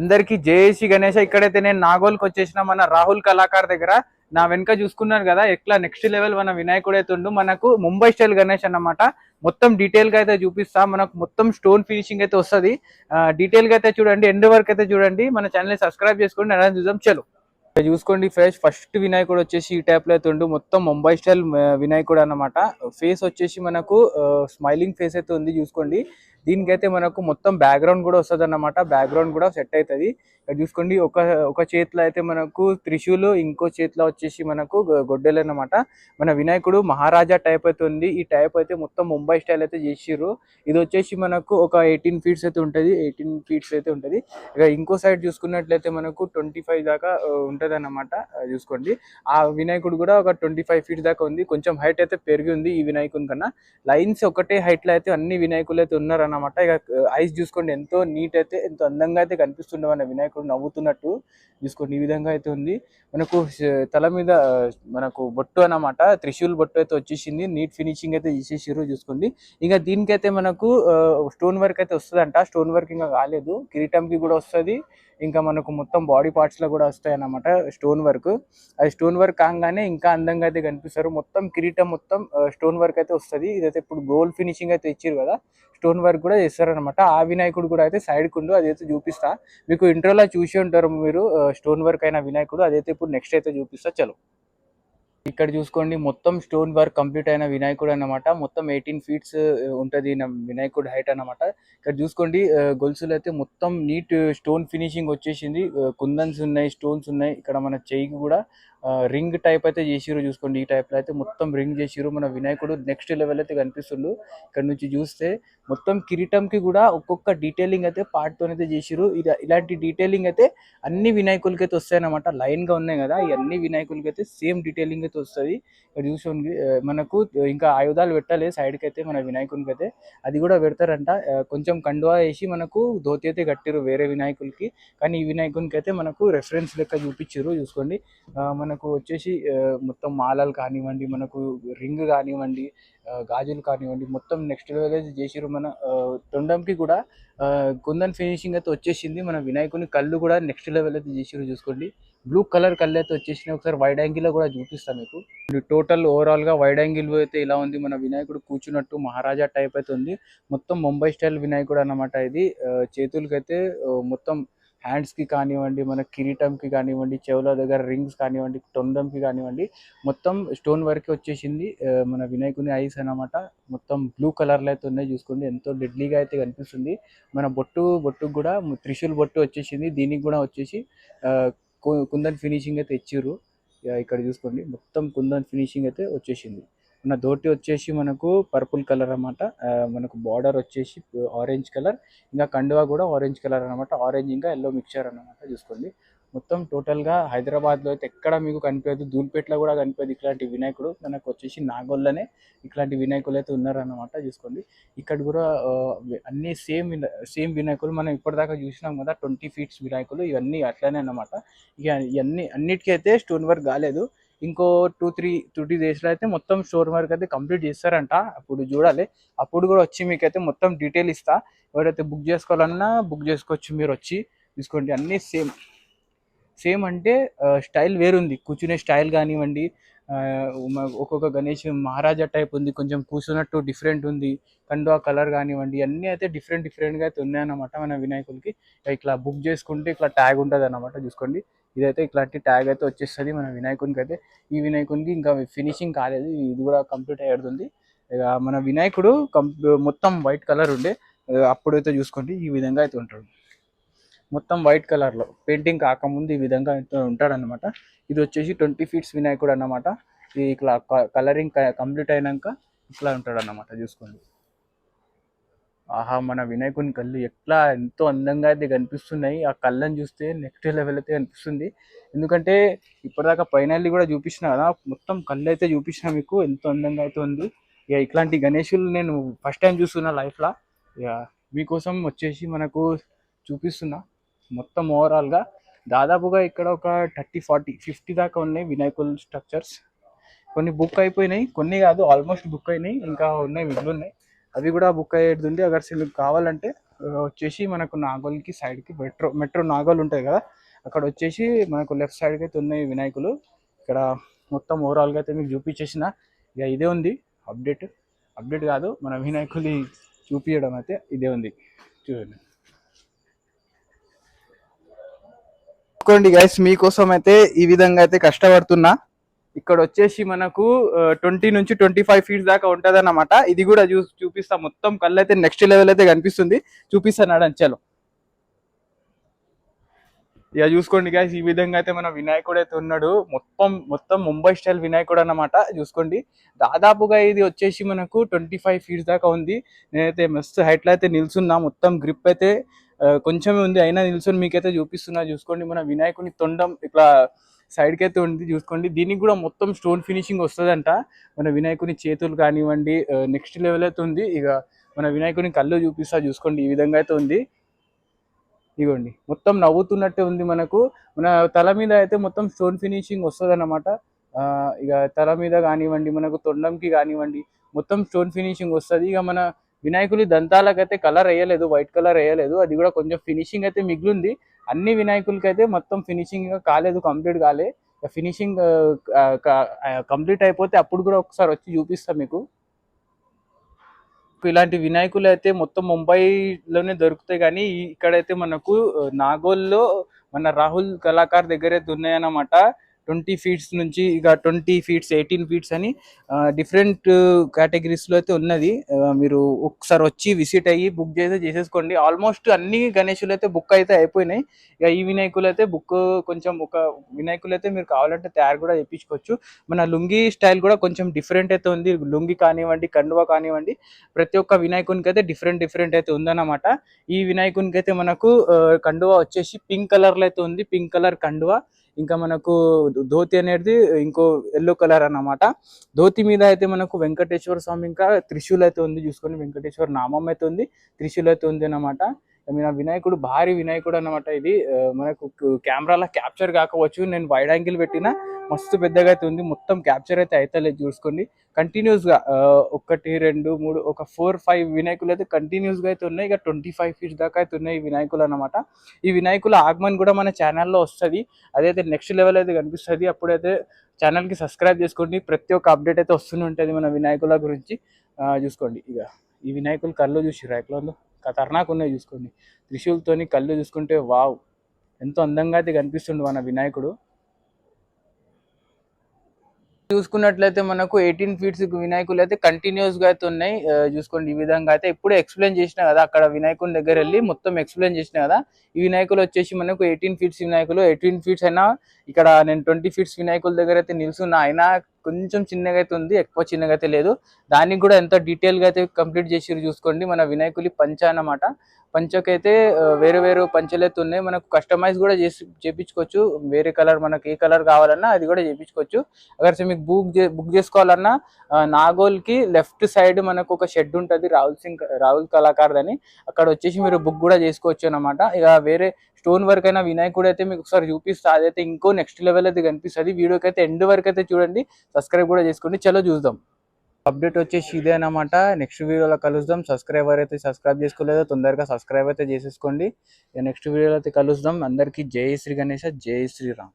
అందరికి జేఏసీ గణేష్. ఇక్కడైతే నేను నాగోల్కి వచ్చేసిన మన రాహుల్ కళాకార్ దగ్గర. నా వెనక చూసుకున్నారు కదా ఎట్లా నెక్స్ట్ లెవెల్ మన వినాయకుడు అయితే ఉండు. మనకు ముంబై స్టైల్ గణేష్ అన్నమాట. మొత్తం డీటెయిల్ గా అయితే చూపిస్తా. మనకు మొత్తం స్టోన్ ఫినిషింగ్ అయితే వస్తుంది. డీటెయిల్ గా అయితే చూడండి, ఎండ్ వరకు అయితే చూడండి. మన ఛానల్ సబ్స్క్రైబ్ చేసుకోండి. అలా చూద్దాం చలో. చూసుకోండి ఫ్రెష్ ఫస్ట్ వినాయకుడు వచ్చేసి ఈ టైప్ లో అయితే ఉండు. మొత్తం ముంబై స్టైల్ వినాయకుడు అన్నమాట. ఫేస్ వచ్చేసి మనకు స్మైలింగ్ ఫేస్ అయితే ఉంది చూసుకోండి. దీనికైతే మనకు మొత్తం బ్యాక్గ్రౌండ్ కూడా వస్తుంది అన్నమాట. బ్యాక్గ్రౌండ్ కూడా సెట్ అవుతుంది. చూసుకోండి ఒక చేతిలో అయితే మనకు త్రిశూలు, ఇంకో చేతిలో వచ్చేసి మనకు గొడ్డెలు అన్నమాట. మన వినాయకుడు మహారాజా టైప్ అయితే ఉంది. ఈ టైప్ అయితే మొత్తం ముంబై స్టైల్ అయితే చేసిర్రు. ఇది వచ్చేసి మనకు ఒక 18 ఫీట్స్ అయితే ఉంటుంది. 18 ఫీట్స్ అయితే ఉంటుంది. ఇక ఇంకో సైడ్ చూసుకున్నట్లయితే మనకు 25 దాకా ఉంటది అన్నమాట. చూసుకోండి ఆ వినాయకుడు కూడా ఒక 25 ఫీట్స్ దాకా ఉంది. కొంచెం హైట్ అయితే పెరిగి ఉంది ఈ వినాయకుని కన్నా. లైన్స్ ఒకటే హైట్ లో అయితే అన్ని వినాయకులు అయితే ఉన్నారు అన్నమాట. ఇక ఐస్ చూసుకోండి ఎంతో నీట్ అయితే ఎంతో అందంగా అయితే కనిపిస్తుండే మన వినాయకుడు నవ్వుతున్నట్టు. చూసుకోండి ఈ విధంగా అయితే ఉంది. మనకు తల మీద మనకు బొట్టు అన్నమాట, త్రిశూల్ బొట్టు అయితే వచ్చేసింది. నీట్ ఫినిషింగ్ అయితే చేసేసారు చూసుకోండి. ఇంకా దీనికైతే మనకు స్టోన్ వర్క్ అయితే వస్తుందంట. స్టోన్ వర్క్ ఇంకా కాలేదు. కిరీటంకి కూడా వస్తుంది. ఇంకా మనకు మొత్తం బాడీ పార్ట్స్ లో కూడా వస్తాయి అన్నమాట స్టోన్ వర్క్. అది స్టోన్ వర్క్ కాగానే ఇంకా అందంగా అయితే కనిపిస్తారు. మొత్తం కిరీటం మొత్తం స్టోన్ వర్క్ అయితే వస్తుంది. ఇదైతే ఇప్పుడు గోల్డ్ ఫినిషింగ్ అయితే ఇచ్చారు కదా, స్టోన్ వర్క్ కూడా చేస్తారనమాట. ఆ వినాయకుడు కూడా అయితే సైడ్ కుండు, అదైతే చూపిస్తా మీకు. ఇంట్రోలో చూసి ఉంటారు మీరు స్టోన్ వర్క్ అయిన వినాయకుడు. అదైతే ఇప్పుడు నెక్స్ట్ అయితే చూపిస్తా చలో. ఇక్కడ చూసుకోండి మొత్తం స్టోన్ వర్క్ కంప్లీట్ అయిన వినాయకుడు అన్నమాట. మొత్తం 18 ఫీట్స్ ఉంటది వినాయకుడు హైట్ అన్నమాట. ఇక్కడ చూసుకోండి గొలుసులు అయితే మొత్తం నీట్ స్టోన్ ఫినిషింగ్ వచ్చేసింది. కుందన్స్ ఉన్నాయి, స్టోన్స్ ఉన్నాయి. ఇక్కడ మన చెయ్యికి కూడా రింగ్ టైప్ అయితే చేసిరు చూసుకోండి. ఈ టైప్ లో అయితే మొత్తం రింగ్ చేసిరు. మన వినాయకుడు నెక్స్ట్ లెవెల్ అయితే కనిపిస్తుండు. ఇక్కడ నుంచి చూస్తే మొత్తం కిరీటంకి కూడా ఒక్కొక్క డీటెయిలింగ్ అయితే పార్ట్ తో అయితే చేసిరు. ఇలాంటి డీటెయిలింగ్ అయితే అన్ని వినాయకులకి అయితే వస్తాయి అన్నమాట. లైన్ గా ఉన్నాయి కదా, ఈ అన్ని వినాయకులకి అయితే సేమ్ డీటెయిలింగ్ అయితే వస్తుంది. ఇక్కడ చూసుకోండి మనకు ఇంకా ఆయుధాలు పెట్టాలి సైడ్ కి అయితే మన వినాయకునికి అయితే, అది కూడా పెడతారంట. కొంచెం కండువా వేసి మనకు ధోతి అయితే కట్టిరు వేరే వినాయకులకి. కానీ ఈ వినాయకునికి అయితే మనకు రెఫరెన్స్ లెక్క చూపించారు చూసుకోండి. మనకు వచ్చేసి మొత్తం మాలలు కానివ్వండి, మనకు రింగ్ కానివ్వండి, గాజులు కానివ్వండి, మొత్తం నెక్స్ట్ లెవెల్ చేసిరు. మన తొండంకి కూడా కుందన్ ఫినిషింగ్ అయితే వచ్చేసింది. మన వినాయకుని కళ్ళు కూడా నెక్స్ట్ లెవెల్ అయితే చేసిరు చూసుకోండి. బ్లూ కలర్ కళ్ళు అయితే వచ్చేసినాయి. ఒకసారి వైడ్ యాంగిల్ లో కూడా చూపిస్తాను మీకు. టోటల్ ఓవరాల్ గా వైడ్ యాంగిల్ అయితే ఇలా ఉంది. మన వినాయకుడు కూర్చున్నట్టు మహారాజా టైప్ అయితే ఉంది. మొత్తం ముంబై స్టైల్ వినాయకుడు అన్నమాట ఇది. చేతులకైతే మొత్తం హ్యాండ్స్ కి కానివ్వండి, మన కిరీటంకి కానివ్వండి, చెవుల దగ్గర రింగ్స్ కానివ్వండి, తొండంకి కానివ్వండి, మొత్తం స్టోన్ వర్క్ వచ్చేసింది. మన వినాయకుని ఐస్ అన్నమాట మొత్తం బ్లూ కలర్ లో అయితే ఉన్నాయి చూసుకోండి. ఎంతో డెడ్లీగా అయితే కనిపిస్తుంది. మన బొట్టుకు కూడా త్రిశూల్ బొట్టు వచ్చేసింది. దీనికి కూడా వచ్చేసి కుందన్ ఫినిషింగ్ అయితే ఇచ్చిర్రు. ఇక్కడ చూసుకోండి మొత్తం కుందన్ ఫినిషింగ్ అయితే వచ్చేసింది. మన ధోతి వచ్చేసి మనకు పర్పుల్ కలర్ అన్నమాట. మనకు బార్డర్ వచ్చేసి ఆరెంజ్ కలర్, ఇంకా కండువా కూడా ఆరెంజ్ కలర్ అన్నమాట. ఆరెంజ్ ఇంకా ఎల్లో మిక్చర్ అన్నమాట చూసుకోండి. మొత్తం టోటల్ గా హైదరాబాద్ లో అయితే ఎక్కడ మీకు కనిపించదు, ధూల్పేటలో కూడా కనిపించదు ఇట్లాంటి వినాయకుడు. మనకు వచ్చేసి నాగోల్లోనే ఇట్లాంటి వినాయకులు అయితే ఉన్నారన్నమాట చూసుకోండి. ఇక్కడ కూడా అన్ని సేమ్ వినాయకులు మనం ఇప్పటిదాకా చూసినాం కదా 20 ఫీట్స్ వినాయకులు. ఇవన్నీ అట్లానే అన్నమాట. ఇక ఇవన్నీ అన్నిటికీ అయితే స్టోన్ వర్క్ కాలేదు. ఇంకో 2-3 డేస్ లో అయితే మొత్తం స్టోన్ వర్క్ అయితే కంప్లీట్ చేస్తారంట. అప్పుడు చూడాలి. అప్పుడు కూడా వచ్చి మీకైతే మొత్తం డీటెయిల్ ఇస్తా. ఎవరైతే బుక్ చేసుకోవాలన్నా బుక్ చేసుకోవచ్చు. మీరు వచ్చి తీసుకోండి. అన్ని సేమ్ అంటే స్టైల్ వేరుంది. కూర్చునే స్టైల్ కానివ్వండి, ఒక్కొక్క గణేష్ మహారాజా టైప్ ఉంది, కొంచెం కూర్చున్నట్టు డిఫరెంట్ ఉంది. కండువా కలర్ కానివ్వండి, అన్నీ అయితే డిఫరెంట్గా అయితే ఉన్నాయన్నమాట మన వినాయకులకి. ఇట్లా బుక్ చేసుకుంటే ఇట్లా ట్యాగ్ ఉంటుంది అన్నమాట చూసుకోండి. ఇదైతే ఇట్లాంటి ట్యాగ్ అయితే వచ్చేస్తుంది మన వినాయకునికి అయితే. ఈ వినాయకునికి ఇంకా ఫినిషింగ్ కాలేదు, ఇది కూడా కంప్లీట్ అయ్యేది. ఇక మన వినాయకుడు మొత్తం వైట్ కలర్ ఉండే అప్పుడైతే చూసుకోండి ఈ విధంగా అయితే ఉంటాడు. మొత్తం వైట్ కలర్ లో పెయింటింగ్ కాకముందు ఈ విధంగా ఉంటాడన్నమాట. ఇది వచ్చేసి 20 ఫీట్స్ వినాయకుడు అన్నమాట. ఇది ఇట్లా కలరింగ్ కంప్లీట్ అయినాక ఇట్లా ఉంటాడు అన్నమాట చూసుకోండి. ఆహా, మన వినాయకుని కళ్ళు ఎట్లా ఎంతో అందంగా అయితే కనిపిస్తున్నాయి. ఆ కళ్ళని చూస్తే నెక్స్ట్ లెవెల్ అయితే కనిపిస్తుంది. ఎందుకంటే ఇప్పటిదాకా పైన కూడా చూపించిన కదా, మొత్తం కళ్ళు అయితే చూపించిన మీకు ఎంతో అందంగా అయితే ఉంది. ఇక ఇట్లాంటి గణేషులు నేను ఫస్ట్ టైం చూస్తున్నా లైఫ్ లా. ఇక మీకోసం వచ్చేసి మనకు చూపిస్తున్నా. మొత్తం ఓవరాల్ గా దాదాపుగా ఇక్కడ ఒక 30-40-50 దాకా ఉన్నాయి వినాయకుల స్ట్రక్చర్స్. కొన్ని బుక్ అయిపోయినాయి, కొన్ని కాదు ఆల్మోస్ట్ బుక్ అయినాయి. ఇంకా ఉన్నాయి, మిగిలి ఉన్నాయి. అవి కూడా బుక్ అయ్యేది ఉంది. అగర్ మీకు కావాలంటే వచ్చేసి మనకు నాగోల్కి సైడ్కి మెట్రో మెట్రో నాగోల్ ఉంటుంది కదా, అక్కడ వచ్చేసి మనకు లెఫ్ట్ సైడ్కి అయితే ఉన్నాయి వినాయకులు. ఇక్కడ మొత్తం ఓవరాల్గా అయితే మీకు చూపించేసిన ఇక ఇదే ఉంది అప్డేట్. అప్డేట్ కాదు, మన వినాయకులు చూపించడం అయితే ఇదే ఉంది. చూడండి చూసుకోండి గైస్, మీకోసం అయితే ఈ విధంగా అయితే కష్టపడుతున్నా. ఇక్కడ వచ్చేసి మనకు 20 నుంచి 25 ఫీట్స్ దాకా ఉంటది అన్నమాట. ఇది కూడా చూపిస్తా, మొత్తం కళ్ళు అయితే నెక్స్ట్ లెవెల్ అయితే కనిపిస్తుంది. చూపిస్తాను చలో. ఇక చూసుకోండి గైస్, ఈ విధంగా అయితే మన వినాయకుడు అయితే ఉన్నాడు. మొత్తం మొత్తం ముంబై స్టైల్ వినాయకుడు అన్నమాట. చూసుకోండి, దాదాపుగా ఇది వచ్చేసి మనకు 25 ఫీట్స్ దాకా ఉంది. నేనైతే మస్తు హైట్ లో అయితే నిల్చున్నా, మొత్తం గ్రిప్ అయితే కొంచెమే ఉంది, అయినా నిల్చొని మీకైతే చూపిస్తున్నా. చూసుకోండి, మన వినాయకుని తొండం ఇట్లా సైడ్కి అయితే ఉంది. చూసుకోండి, దీనికి కూడా మొత్తం స్టోన్ ఫినిషింగ్ వస్తుందంట. మన వినాయకుని చేతులు కానివ్వండి నెక్స్ట్ లెవెల్ అయితే ఉంది. ఇక మన వినాయకుని కళ్ళు చూపిస్తా. చూసుకోండి, ఈ విధంగా అయితే ఉంది. ఇగోండి, మొత్తం నవ్వుతున్నట్టే ఉంది. మనకు మన తల మీద అయితే మొత్తం స్టోన్ ఫినిషింగ్ వస్తుంది అన్నమాట. ఇక తల మీద కానివ్వండి, మనకు తొండంకి కానివ్వండి మొత్తం స్టోన్ ఫినిషింగ్ వస్తుంది. ఇక మన వినాయకుడి దంతాలకైతే కలర్ వేయలేదు, వైట్ కలర్ వేయలేదు. అది కూడా కొంచెం ఫినిషింగ్ అయితే మిగిలింది. అన్ని వినాయకులకి అయితే మొత్తం ఫినిషింగ్ కాలేదు, కంప్లీట్ కాలే. ఫినిషింగ్ కంప్లీట్ అయిపోతే అప్పుడు కూడా ఒకసారి వచ్చి చూపిస్తాను మీకు. ఇలాంటి వినాయకులు అయితే మొత్తం ముంబైలోనే దొరుకుతాయి, కానీ ఇక్కడైతే మనకు నాగోల్లో మన రాహుల్ కళాకార్ దగ్గర అయితే ఉన్నాయన్నమాట. 20 ఫీట్స్ నుంచి ఇక 20 ఫీట్స్ 18 ఫీట్స్ అని డిఫరెంట్ కేటగిరీస్లో అయితే ఉన్నది. మీరు ఒకసారి వచ్చి విజిట్ అయ్యి బుక్ చేసేసుకోండి. ఆల్మోస్ట్ అన్ని గణేషులు అయితే బుక్ అయితే అయిపోయినాయి. ఇక ఈ వినాయకులు అయితే బుక్ కొంచెం ఒక వినాయకులు అయితే మీరు కావాలంటే తయారు కూడా చేయించుకోవచ్చు. మన లుంగి స్టైల్ కూడా కొంచెం డిఫరెంట్ అయితే ఉంది. లుంగి కానివ్వండి, కండువా కానివ్వండి, ప్రతి ఒక్క వినాయకునికి అయితే డిఫరెంట్ అయితే ఉందన్నమాట. ఈ వినాయకునికి అయితే మనకు కండువా వచ్చేసి పింక్ కలర్ లో అయితే ఉంది, పింక్ కలర్ కండువా. ఇంకా మనకు ధోతి అనేది ఇంకో ఎల్లో కలర్ అన్నమాట. ధోతి మీద అయితే మనకు వెంకటేశ్వర స్వామి ఇంకా త్రిశూల్ అయితే ఉంది. చూసుకొని వెంకటేశ్వర నామం అయితే ఉంది, త్రిశూల్ అయితే ఉంది అన్నమాట. వినాయకుడు భారీ వినాయకుడు అన్నమాట. ఇది మనకు కెమెరాలో క్యాప్చర్ కాకపోవచ్చు, నేను వైడ్ యాంగిల్ పెట్టిన మస్తు పెద్దగా అయితే ఉంది. మొత్తం క్యాప్చర్ అయితే అవుతలేదు. చూసుకోండి, కంటిన్యూస్ గా 1 2 3 ఒక 4 5 వినాయకులు అయితే కంటిన్యూస్ గా అయితే ఉన్నాయి. ఇక 25 ఫీట్స్ దాకా అయితే ఉన్నాయి ఈ వినాయకులు అన్నమాట. ఈ వినాయకుల ఆగమన్ కూడా మన ఛానల్లో వస్తుంది. అదైతే నెక్స్ట్ లెవెల్ అయితే కనిపిస్తుంది. అప్పుడైతే ఛానల్ కి సబ్స్క్రైబ్ చేసుకోండి, ప్రతి ఒక్క అప్డేట్ అయితే వస్తూనే ఉంటుంది మన వినాయకుల గురించి. చూసుకోండి, ఇక ఈ వినాయకులు కళ్ళు చూసిరా ఎట్లా ఉందో, ఖతర్నాక్ ఉన్నాయి. చూసుకోండి, త్రిశూల్తోని కళ్ళు చూసుకుంటే వావ్, ఎంతో అందంగా అయితే కనిపిస్తుంది మన వినాయకుడు. చూసుకున్నట్లయితే మనకు 18 ఫీట్స్ వినాయకులు అయితే కంటిన్యూస్ గా అయితే ఉన్నాయి. చూసుకోండి, ఈ విధంగా అయితే ఇప్పుడు ఎక్స్ప్లెయిన్ చేసిన కదా, అక్కడ వినాయకుని దగ్గర వెళ్ళి మొత్తం ఎక్స్ప్లెయిన్ చేసిన కదా. ఈ వినాయకులు వచ్చేసి మనకు 18 ఫీట్స్ వినాయకులు. 18 ఫీట్స్ అయినా ఇక్కడ నేను 20 ఫీట్స్ వినాయకుల దగ్గర అయితే నిల్చున్నా, అయినా కొంచెం చిన్నగా అయితే ఉంది, ఎక్కువ చిన్నగా అయితే లేదు. దానికి కూడా ఎంత డీటెయిల్ గా అయితే కంప్లీట్ చేసిరు. చూసుకోండి, మన వినాయకులు పంచ అన్నమాట. పంచకైతే వేరే వేరే పంచలు అయితే ఉన్నాయి. మనకు కస్టమైజ్ కూడా చేపించుకోవచ్చు. వేరే కలర్ మనకి ఏ కలర్ కావాలన్నా అది కూడా చేపించుకోవచ్చు. అగర్ మీకు బుక్ చేసుకోవాలన్నా నాగోల్ కి లెఫ్ట్ సైడ్ మనకు ఒక షెడ్ ఉంటుంది, రాహుల్ కళాకార్ అని. అక్కడ వచ్చేసి మీరు బుక్ కూడా చేసుకోవచ్చు అన్నమాట. ఇక వేరే స్టోన్ వర్క్ అయినా వినాయకుడు అయితే మీకు ఒకసారి చూపిస్తా, అదైతే ఇంకో నెక్స్ట్ లెవెల్ అయితే కనిపిస్తుంది. వీడియోకి అయితే ఎండ్ వరకు అయితే చూడండి, సబ్స్క్రైబ్ కూడా చేసుకోండి. చలో చూద్దాం. అప్డేట్ వచ్చేసి ఇదే అన్నమాట. నెక్స్ట్ వీడియోలో కలుద్దాం. సబ్స్క్రైబర్ అయితే సబ్స్క్రైబ్ చేసుకోలేదో తొందరగా సబ్స్క్రైబ్ అయితే చేసేసుకోండి. నెక్స్ట్ వీడియోలో అయితే కలుద్దాం. అందరికీ జై శ్రీ గణేష, జై శ్రీరామ్.